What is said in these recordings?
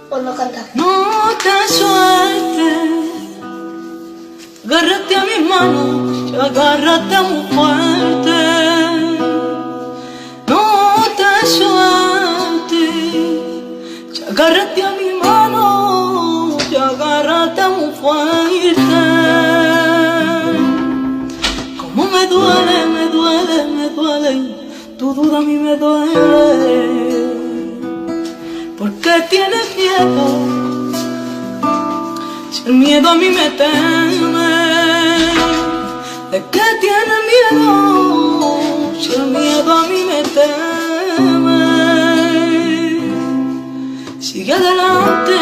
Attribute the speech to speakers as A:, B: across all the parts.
A: Pues no canta.
B: No te sueltes, agárrate a mis manos y agárrate muy fuerte. No te sueltes, agárrate a mis manos y agárrate muy fuerte. Como me duele, me duele, me duele, tu duda a mí me duele. ¿Por qué tienes miedo? Si el miedo a mí me teme. ¿De qué tienes miedo? Si el miedo a mí me teme. Sigue adelante,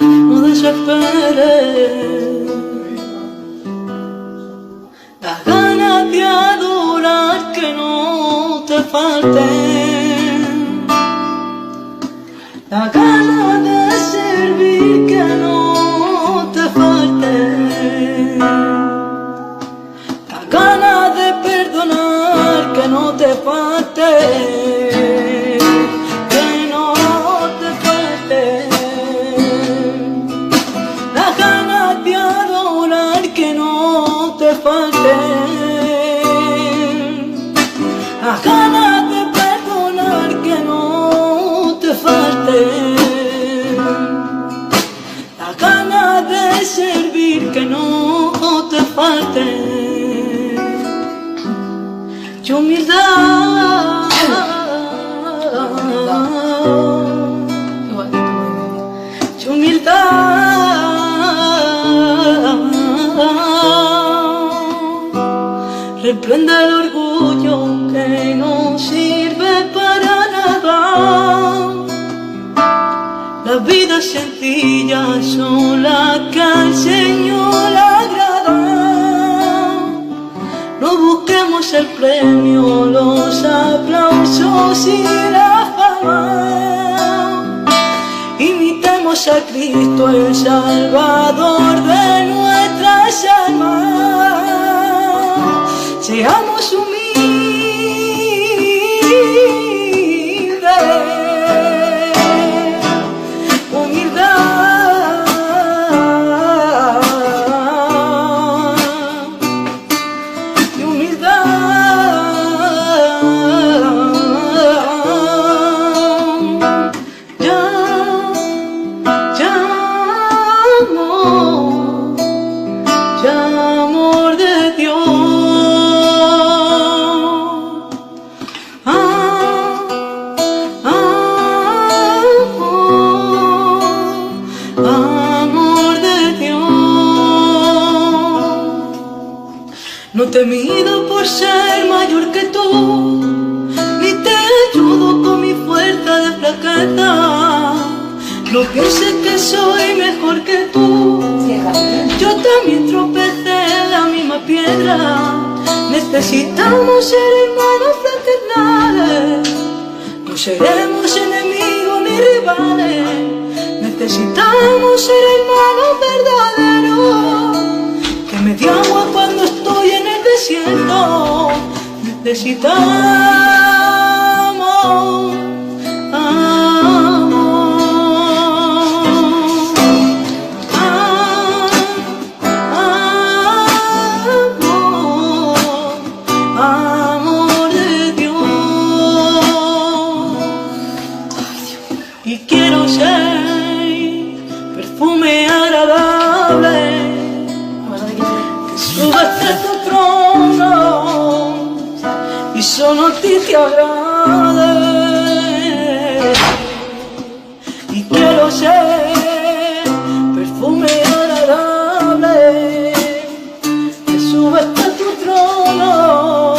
B: no desesperes. Las ganas de adorar que no te falten. La gana de servir que no te falte. La gana de perdonar que no te falte. Que no te falte. La gana de adorar que no te falte. La gana de perdonar que no te falte, la gana de servir que no te falte, y humildad, y humildad, reprende el orgullo que no sirve para nada. La vida sencilla son las que al Señor le agradan. No busquemos el premio, los aplausos y la fama. Imitemos a Cristo, el Salvador de nuestras almas. Seamos amor de Dios, amor de Dios. No te mido por ser mayor que tú, ni te ayudo con mi fuerza de flaqueza. No pienses que soy mejor que tú, yo también tropecé en la misma piedra. Necesitamos ser hermanos fraternales, no seremos enemigos ni rivales. Necesitamos ser hermanos verdaderos, que me dé agua cuando estoy en el desierto. Necesitamos y quiero ser perfume agradable que suba hasta tu trono y solo a ti te agrade. Y quiero ser perfume agradable que suba hasta tu trono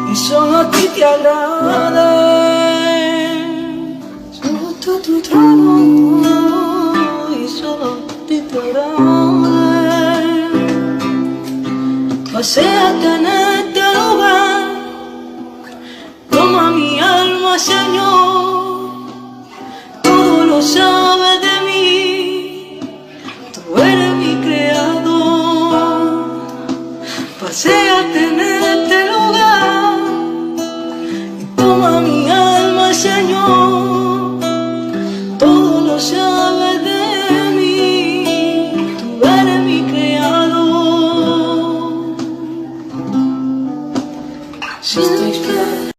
B: y solo a ti te agrade. Tu trono y solo te agrade. Paséate en este lugar, toma mi alma, Señor, todo lo sabes de mí, tú eres mi creador. Paséate en este lugar y toma mi alma, Señor, todo lo sabes de mí, tú eres mi creador. Si estoy inspirada